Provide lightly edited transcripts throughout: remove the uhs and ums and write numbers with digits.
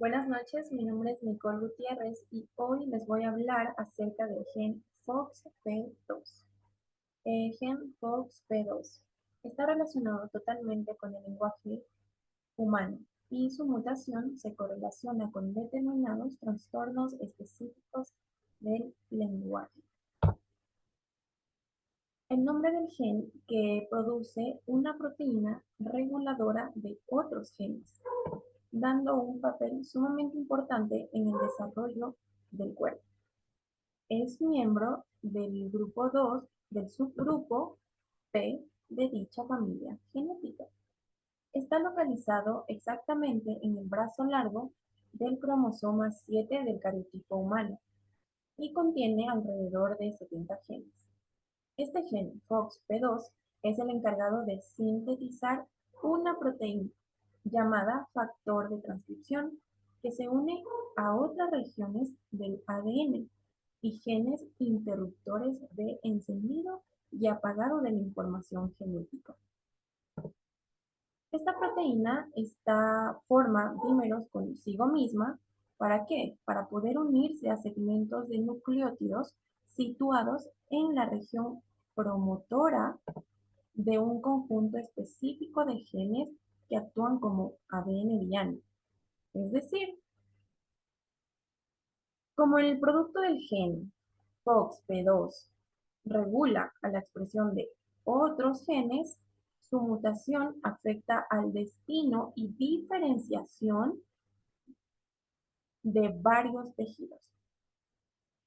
Buenas noches, mi nombre es Nicole Gutiérrez y hoy les voy a hablar acerca del gen FOXP2. Gen FOXP2 está relacionado totalmente con el lenguaje humano y su mutación se correlaciona con determinados trastornos específicos del lenguaje. El nombre del gen que produce una proteína reguladora de otros genes, dando un papel sumamente importante en el desarrollo del cuerpo. Es miembro del grupo 2 del subgrupo P de dicha familia genética. Está localizado exactamente en el brazo largo del cromosoma 7 del cariotipo humano y contiene alrededor de 70 genes. Este gen FOXP2 es el encargado de sintetizar una proteína llamada factor de transcripción que se une a otras regiones del ADN y genes interruptores de encendido y apagado de la información genética. Esta proteína forma dímeros consigo misma. ¿Para qué? Para poder unirse a segmentos de nucleótidos situados en la región promotora de un conjunto específico de genes que actúan como ADN diana. Es decir, como el producto del gen FOXP2 regula a la expresión de otros genes, su mutación afecta al destino y diferenciación de varios tejidos,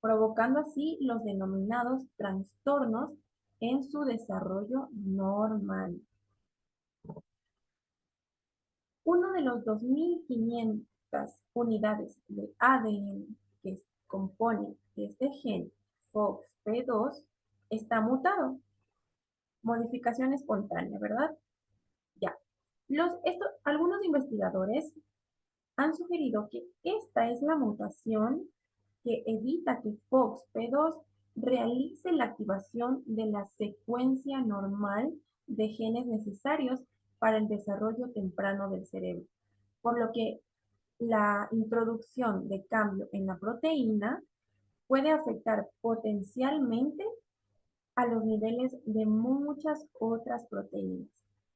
provocando así los denominados trastornos en su desarrollo normal. Uno de los 2.500 unidades de ADN que compone este gen FOXP2 está mutado. Modificación espontánea, ¿verdad? Ya. Algunos investigadores han sugerido que esta es la mutación que evita que FOXP2 realice la activación de la secuencia normal de genes necesarios para el desarrollo temprano del cerebro, por lo que la introducción de cambio en la proteína puede afectar potencialmente a los niveles de muchas otras proteínas,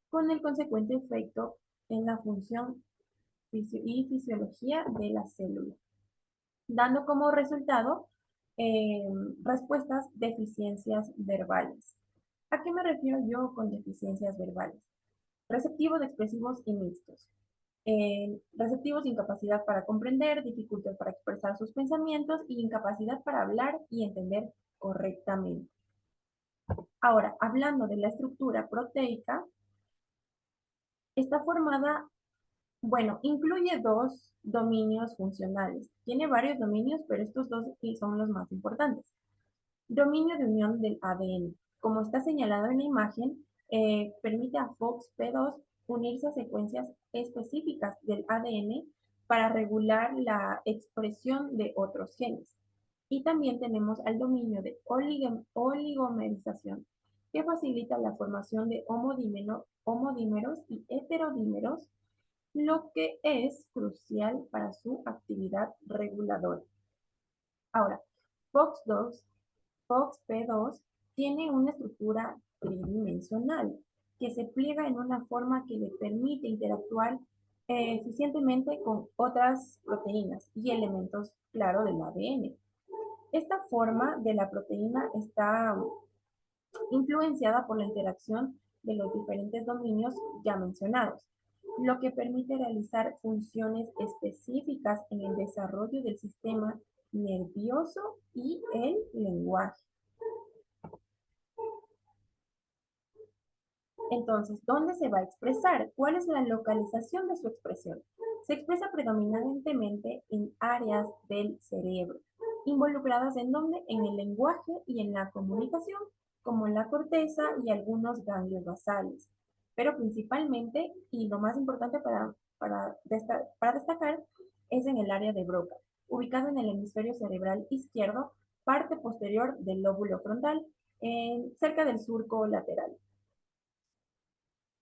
con el consecuente efecto en la función y fisiología de la célula, dando como resultado eh, respuestas deficiencias verbales. ¿A qué me refiero yo con deficiencias verbales? Receptivos, expresivos y mixtos. Receptivos, incapacidad para comprender, dificultad para expresar sus pensamientos y incapacidad para hablar y entender correctamente. Ahora, hablando de la estructura proteica, está formada, bueno, incluye dos dominios funcionales. Tiene varios dominios, pero estos dos son los más importantes. Dominio de unión del ADN. Como está señalado en la imagen, permite a FOXP2 unirse a secuencias específicas del ADN para regular la expresión de otros genes. Y también tenemos al dominio de oligomerización, que facilita la formación de homodímeros y heterodímeros, lo que es crucial para su actividad reguladora. Ahora, FOX2 FOXP2 tiene una estructura tridimensional que se pliega en una forma que le permite interactuar eficientemente con otras proteínas y elementos, claro, del ADN. Esta forma de la proteína está influenciada por la interacción de los diferentes dominios ya mencionados, lo que permite realizar funciones específicas en el desarrollo del sistema nervioso y el lenguaje. Entonces, ¿dónde se va a expresar? ¿Cuál es la localización de su expresión? Se expresa predominantemente en áreas del cerebro, involucradas en dónde? En el lenguaje y en la comunicación, como en la corteza y algunos ganglios basales. Pero principalmente, y lo más importante para destacar, es en el área de Broca, ubicado en el hemisferio cerebral izquierdo, parte posterior del lóbulo frontal, cerca del surco lateral.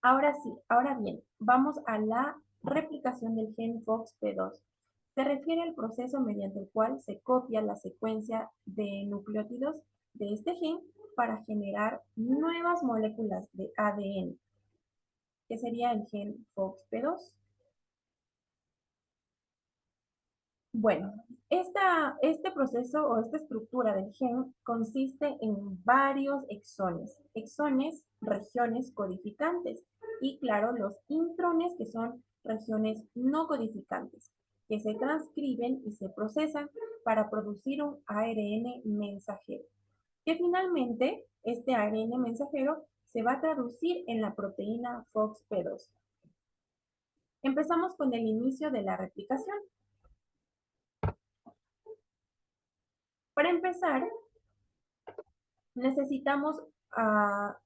Ahora sí, ahora bien, vamos a la replicación del gen FOXP2. Se refiere al proceso mediante el cual se copia la secuencia de nucleótidos de este gen para generar nuevas moléculas de ADN, que sería el gen FOXP2. Bueno, este proceso o esta estructura del gen consiste en varios exones. Exones, regiones codificantes, y claro, los intrones, que son regiones no codificantes, que se transcriben y se procesan para producir un ARN mensajero, que finalmente este ARN mensajero se va a traducir en la proteína FOXP2. Empezamos con el inicio de la replicación. Para empezar, necesitamos a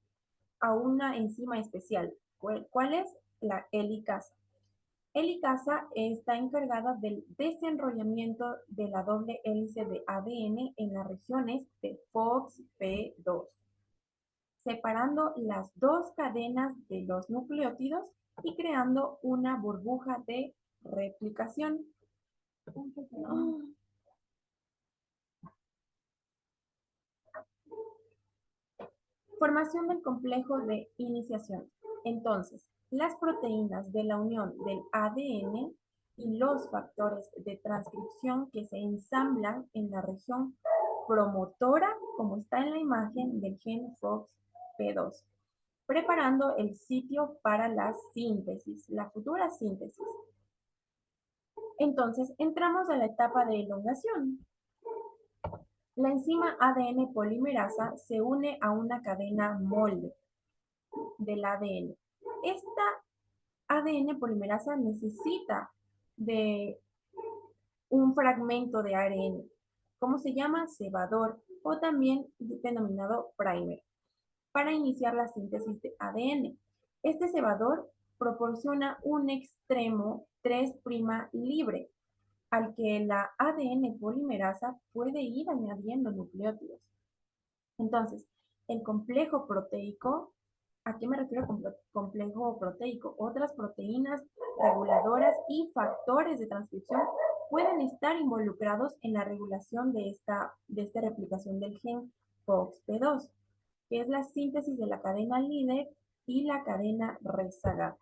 una enzima especial. ¿Cuál es? La helicasa. Helicasa está encargada del desenrollamiento de la doble hélice de ADN en las regiones de FOXP2, separando las dos cadenas de los nucleótidos y creando una burbuja de replicación. Formación del complejo de iniciación. Entonces, las proteínas de la unión del ADN y los factores de transcripción que se ensamblan en la región promotora, como está en la imagen del gen FOXP2, preparando el sitio para la síntesis, la futura síntesis. Entonces, entramos a la etapa de elongación. La enzima ADN polimerasa se une a una cadena molde del ADN. Esta ADN polimerasa necesita de un fragmento de ARN. ¿Cómo se llama? Cebador, o también denominado primer, para iniciar la síntesis de ADN. Este cebador proporciona un extremo 3' libre, al que la ADN polimerasa puede ir añadiendo nucleótidos. Entonces, el complejo proteico, ¿a qué me refiero con complejo proteico? Otras proteínas reguladoras y factores de transcripción pueden estar involucrados en la regulación de esta replicación del gen FOXP2, que es la síntesis de la cadena líder y la cadena rezagada.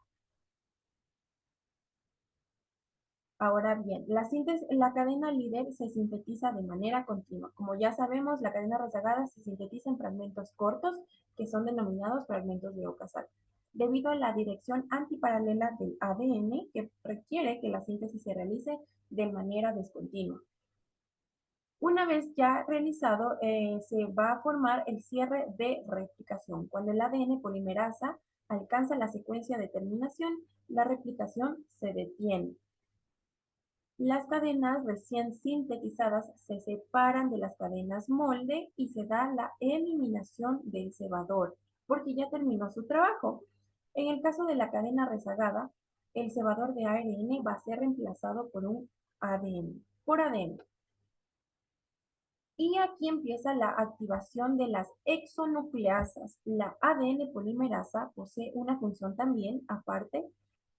Ahora bien, la cadena líder se sintetiza de manera continua. Como ya sabemos, la cadena rezagada se sintetiza en fragmentos cortos, que son denominados fragmentos de ocasal, debido a la dirección antiparalela del ADN, que requiere que la síntesis se realice de manera descontinua. Una vez ya realizado, se va a formar el cierre de replicación. Cuando el ADN polimerasa alcanza la secuencia de terminación, la replicación se detiene. Las cadenas recién sintetizadas se separan de las cadenas molde y se da la eliminación del cebador, porque ya terminó su trabajo. En el caso de la cadena rezagada, el cebador de ARN va a ser reemplazado por un ADN. Y aquí empieza la activación de las exonucleasas. La ADN polimerasa posee una función también, aparte,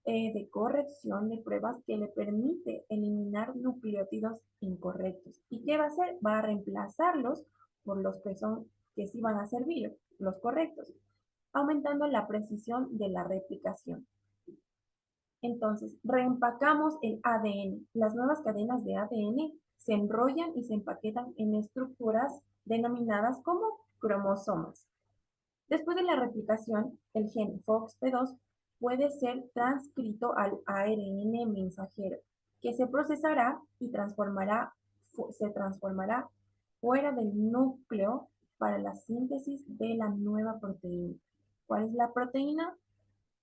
de corrección de pruebas, que le permite eliminar nucleótidos incorrectos. ¿Y qué va a hacer? Va a reemplazarlos por los que sí van a servir, los correctos, aumentando la precisión de la replicación. Entonces, reempacamos el ADN. Las nuevas cadenas de ADN se enrollan y se empaquetan en estructuras denominadas como cromosomas. Después de la replicación, el gen FOXP2 puede ser transcrito al ARN mensajero, que se procesará y se transformará fuera del núcleo para la síntesis de la nueva proteína. ¿Cuál es la proteína?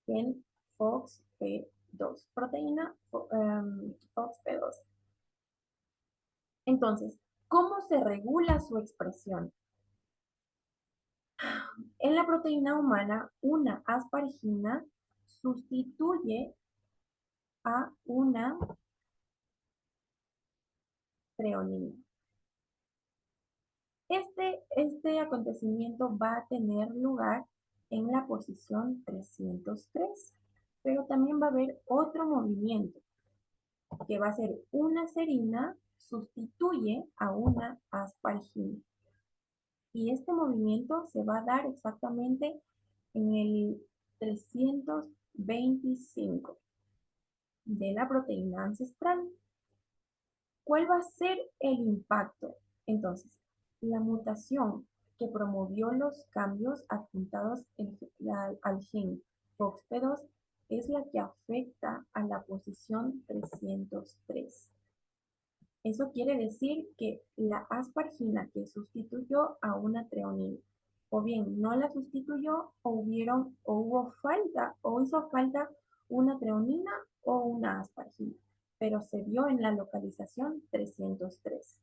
Gen FOXP2. Proteína FOXP2. Entonces, ¿cómo se regula su expresión? En la proteína humana, una aspargina sustituye a una treonina. Este acontecimiento va a tener lugar en la posición 303, pero también va a haber otro movimiento. que va a ser una serina, sustituye a una aspargina. Y este movimiento se va a dar exactamente en el 325 de la proteína ancestral. ¿Cuál va a ser el impacto? Entonces, la mutación que promovió los cambios adjuntados al gen FOXP2 es la que afecta a la posición 303. Eso quiere decir que la aspargina que sustituyó a una treonina, o bien no la sustituyó, o hubo falta, o hizo falta una treonina o una aspargina, pero se dio en la localización 303.